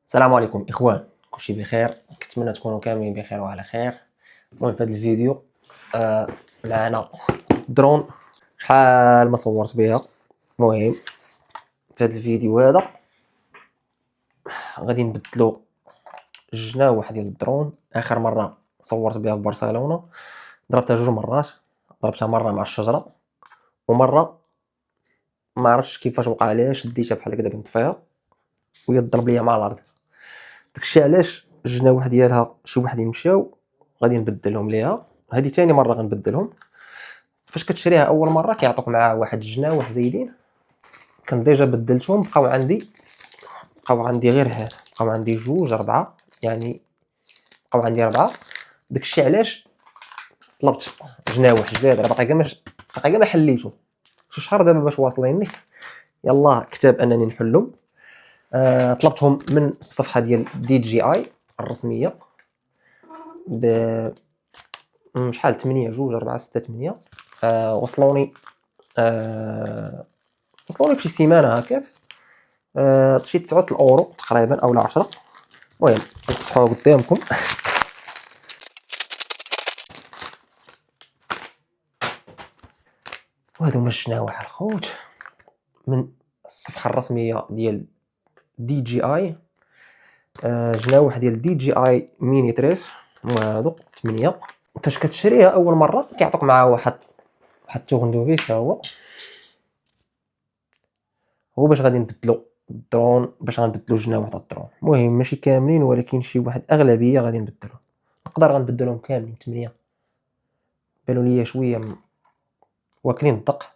السلام عليكم اخوان، كلشي بخير. كنتمنى تكونوا كاملين بخير وعلى خير. المهم في هذا الفيديو معنا درون شحال ما صورت بها. المهم في هذا الفيديو هذا غادي نبدلو الجناح ديال الدرون. اخر مره صورت بها في برشلونه، ضربتها جوج مرات. ضربتها مره مع الشجره ومره ما عرفتش كيفاش وقع ليها، شديتها بحال هكذا بنت فيها وهي تضرب ليا مع الارض. داكشي علاش الجناح ديالها شي واحد يمشاو غادي نبدلهم ليها. هذه ثاني مره غنبدلهم. فاش كتشريها اول مره كيعطوك معاه واحد الجناح زايدين، كان ديجا بدلتهم بقاو عندي غير هاد، بقاو عندي جوج ربعه، يعني بقاو عندي ربعه. داكشي علاش طلبت جناح جداد، راه باقي ما حليتو شي شهر دابا باش واصليني. يلا كتاب انني نحلهم. طلبتهم من الصفحه ديال دي جي اي الرسميه ب شحال 8 جوج 4 6 8. وصلوني وصلوني في شي سيمانه هكاك. شي 9 الاورو تقريبا او 10. المهم نفتحوها قدامكم. وهادو هما الجناوح الخوت من الصفحه الرسميه ديال دي جي اي. جناوح ديال دي جي اي ميني تريس، هما هادو 8. فاش كتشريها اول مره كيعطوك معاه واحد التورندوفيس. هو باش غادي نبدلو الدرون، باش غنبدلو الجناوح تاع الدرون. المهم ماشي كاملين، ولكن شي واحد اغلبيه غادي نبدلهم. نقدر غنبدلهم كاملين 8. بانوا ليا شويه واكلين الدق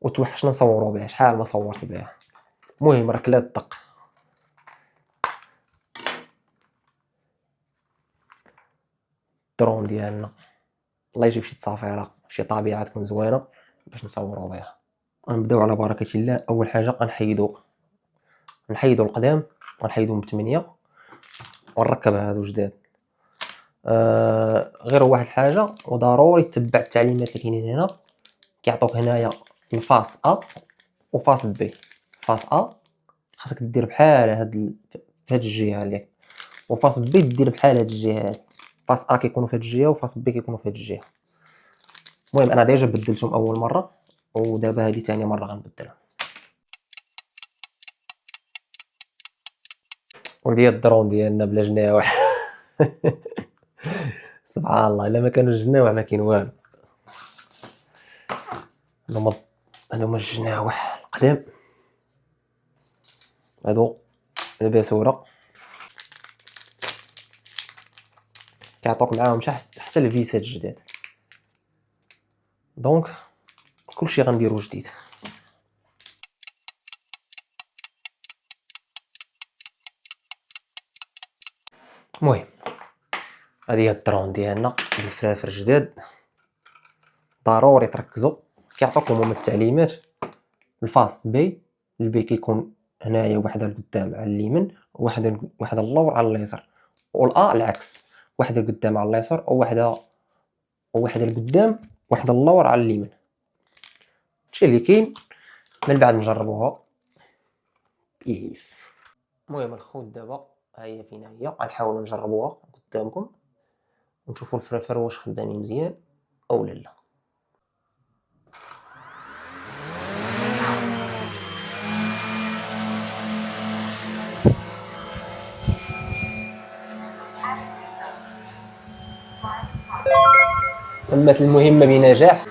وتوحشنا نصوروا بها، شحال ما صورت بها. المهم راه كلات الدق. الدرون ديالنا الله يجيب شي تصافيره، شي طبيعه تكون زوينه باش نصوروا بها. غنبداو على بركه الله. اول حاجه نحيدو القدام، غنحيدوهم ب8 ونركب هادو جداد. غير واحد الحاجه وضروري تتبع التعليمات اللي كاينين هنا. كيعطوك هنايا الفاس ا وفاس بي. فاس ا خاصك دير بحال في هاد الجهه اللي، وفاس بي دير بحال هاد الجهه هادي. فاس ا كيكونوا في هاد الجهه وفاس بي كيكونوا في هاد الجهه. المهم انا ديجا بدلتهم اول مره ودابا هادي ثاني مره غنبدلها. ولدي الدرون ديالنا بلا جناوح. سبحان الله، الا ما كانوا الجناوح ما كاين والو. هادو الجناوح القدام، هادو الباسوره كيعطوك معاهم حتى الفيسات الجداد. دونك كلشي غنديرو جديد. المهم هذه هي الدرون ديالنا بالفرافر جداد. ضروري تركزوا، كيعطوكم هما التعليمات. الفاس بي، البي كيكون هنايا وحده القدام على اليمين وحده اللور على اليسار، والا العكس، وحده القدام على اليسار وحده القدام وحده اللور على اليمين. هادشي اللي كاين. من بعد نجربوها بيس. المهم الخوت دابا ها هي فين هي، غنحاولوا نجربوها قدامكم ونشوفوا الفرافر واش خدامين مزيان او لا. تمت المهمه بنجاح.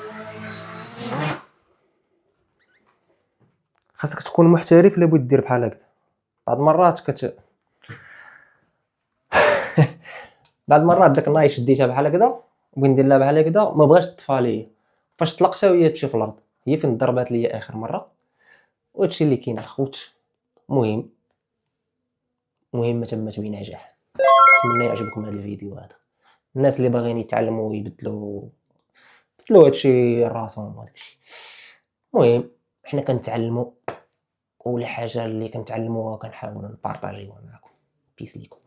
خاصك تكون محترف لابد دير بحال هكا. بعض المرات بعض المرات داك الناي شديتها بحال هكذا وبغيت ندير لها بحال هكذا ما بغاش تطفى ليا. فاش طلقتها وهي تمشي في الارض، هي فين ضربات ليا اخر مره. وهادشي اللي كاين الخوت. مهمه تمت بنجاح. نتمنى يعجبكم هذا الفيديو هذا. الناس اللي باغيين يتعلموا يبدلوا هادشي راسهم وداكشي. المهم حنا كنتعلموا، ولا حاجه اللي كنتعلموها كنحاولوا نبارطاجيوها معكم. بيس ليكم.